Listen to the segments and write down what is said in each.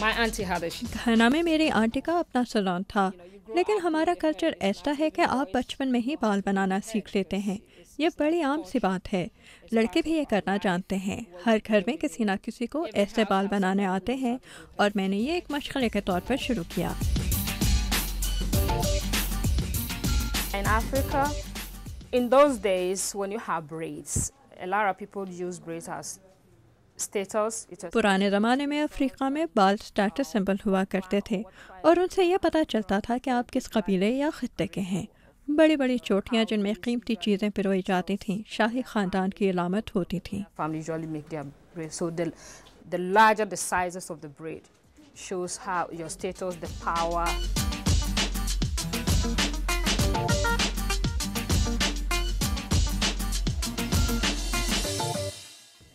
My auntie had a Ghana میں میری aunty کا اپنا سلون تھا، لیکن ہمارا کلچر ایسا ہے کہ آپ بچپن میں ہی بال بنانا سیکھ لیتے ہیں۔ یہ بڑی عام سی بات ہے، لڑکے بھی یہ کرنا جانتے ہیں۔ ہر گھر میں کسی نہ کسی کو ایسے بال بنانے آتے ہیں، اور میں نے یہ ایک مشغلے کے طور پر شروع کیا۔ In Africa, in those days when you have braids, a lot of people use braids as status. پرانے زمانے میں افریقہ میں بال سٹیٹس سمبل ہوا کرتے تھے، اور ان سے یہ پتہ چلتا تھا کہ آپ کس قبیلے یا خطے کے ہیں۔ بڑی بڑی چوٹیاں جن میں قیمتی چیزیں پروئی جاتی تھیں شاہی خاندان کی علامت ہوتی تھیں۔ Family usually make their braids, so the larger the sizes of the braid shows how your status, the power.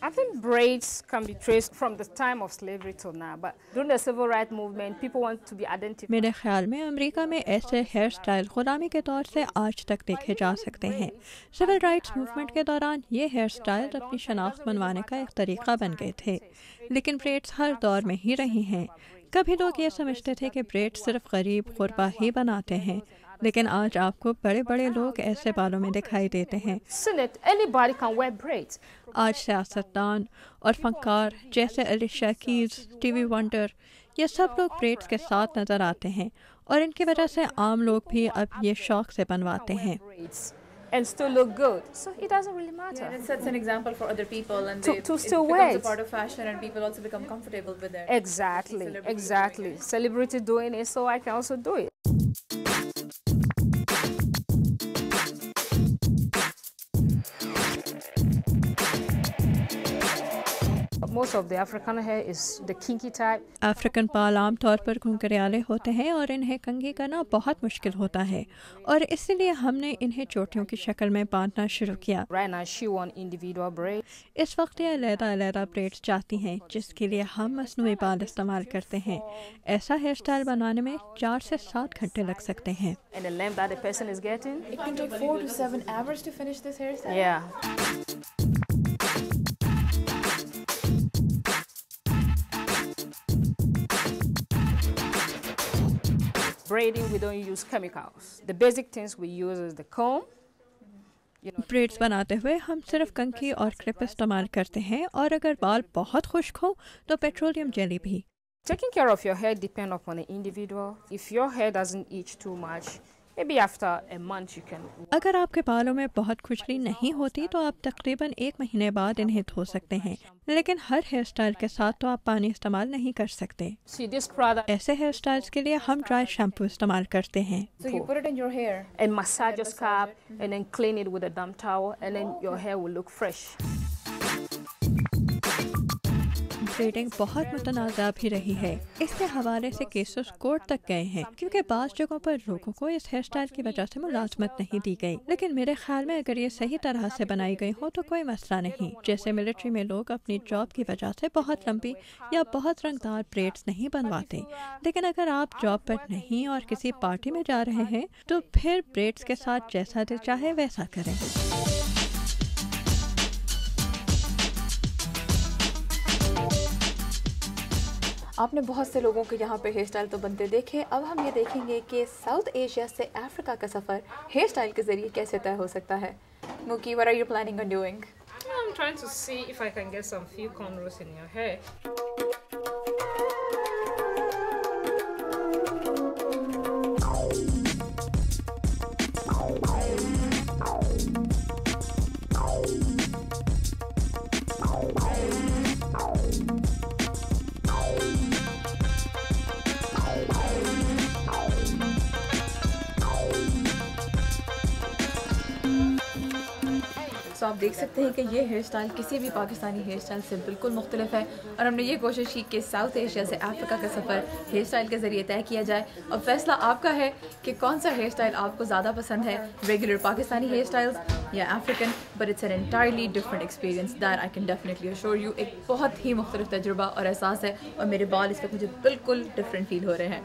I think braids can be traced from the time of slavery till now, but during the civil rights movement, people want to be identified. میرے خیال میں امریکہ میں ایسے hair style غلامی کے دور سے آج تک دیکھے جا سکتے ہیں۔ سول رائٹس موومنٹ کے دوران یہ ہیئر سٹائل اپنی شناخت بنوانے کا ایک طریقہ بن گئے تھے، لیکن بریڈز ہر دور میں ہی رہی ہیں۔ کبھی لوگ یہ سمجھتے تھے کہ بریڈ صرف غریب غربا ہی بناتے ہیں، لیکن آج آپ کو بڑے بڑے لوگ ایسے بالوں میں دکھائی دیتے ہیں۔ Anybody can wear braids. آج سیاستدان اور فنکار جیسے علیشا کیز، ٹیوی ونڈر، یہ سب لوگ بریڈز کے ساتھ نظر آتے ہیں، اور ان کی وجہ سے عام لوگ بھی اب یہ شوق سے بنواتے ہیں۔ And still look good, so it doesn't really matter. Yeah, it sets an example for other people, and To it still becomes wear a it. part of fashion, and people also become comfortable with it. Exactly, Celebrity exactly. doing it. Celebrity doing it, so I can also do it. Most of the African hair is the kinky type. African بال عام طور پر گھنگریالے ہوتے ہیں اور انہیں کنگھی کرنا بہت مشکل ہوتا ہے، اور اس لیے ہم نے انہیں چوٹیوں کی شکل میں باندھنا شروع کیا۔ Right now, she wants individual braids. اس وقت یہ علیحدہ علیحدہ بریڈز چاہتی ہیں، جس کے لیے ہم مصنوعی بال استعمال کرتے ہیں۔ ایسا ہیئر سٹائل بنانے میں 4 سے 7 گھنٹے لگ سکتے ہیں۔ And the length that the person is getting. It can take 4 to 7 hours to finish this hairstyle. Yeah. Braiding, we don't use chemicals. The basic things we use is the comb. Breeds بناتے ہوئے ہم صرف کنگھی اور clip استعمال کرتے ہیں، اور اگر بال بہت خشک ہو تو پیٹرولیم جیلی بھی۔ Taking care of your hair depends upon the individual. If your hair doesn't itch too much, maybe after a month you can. اگر آپ کے بالوں میں بہت کھجلی نہیں ہوتی تو آپ تقریباً 1 مہینے بعد انہیں دھو سکتے ہیں، لیکن ہر ہیئر سٹائل کے ساتھ تو آپ پانی استعمال نہیں کر سکتے۔ See this product ایسے ہیئر سٹائلز کے لیے ہم ڈرائی شیمپو استعمال کرتے ہیں۔ So you put it in your hair. and massage your scalp and then clean it with a damp towel and then your hair will look fresh. Breeding بہت متنازع بھی رہی ہے، اس کے حوالے سے کیسز کورٹ تک گئے ہیں، کیونکہ بعض جگہوں پر لوگوں کو اس ہیئر سٹائل کی وجہ سے ملازمت نہیں دی گئی، لیکن میرے خیال میں اگر یہ صحیح طرح سے بنائی گئی ہو تو کوئی مسئلہ نہیں۔ جیسے ملٹری میں لوگ اپنی جاب کی وجہ سے بہت لمبی یا بہت رنگدار بریڈز نہیں بنواتے، لیکن اگر آپ جاب پر نہیں اور کسی پارٹی میں جا رہے ہیں تو پھر بریڈز کے ساتھ جیسا دل چاہے ویسا کریں۔ آپ نے بہت سے لوگوں کے یہاں پہ ہیئر اسٹائل تو بنتے دیکھے، اب ہم یہ دیکھیں گے کہ ساؤتھ ایشیا سے افریقہ کا سفر ہیئر اسٹائل کے ذریعے کیسے طے ہو سکتا ہے۔ موکی، what are you planning on doing? I'm trying to see if I can get some few cornrows in your hair. تو آپ دیکھ سکتے ہیں کہ یہ ہیئر اسٹائل کسی بھی پاکستانی ہیئر اسٹائل سے بالکل مختلف ہے، اور ہم نے یہ کوشش کی کہ ساؤتھ ایشیا سے افریقہ کا سفر ہیئر اسٹائل کے ذریعے طے کیا جائے۔ اب فیصلہ آپ کا ہے کہ کون سا ہیئر اسٹائل آپ کو زیادہ پسند ہے، ریگولر پاکستانی ہیئر اسٹائلز یا African, but it's an entirely different experience that I can definitely assure you. ایک بہت ہی مختلف تجربہ اور احساس ہے، اور میرے بال اس وقت مجھے بالکل ڈفرینٹ فیل ہو رہے ہیں۔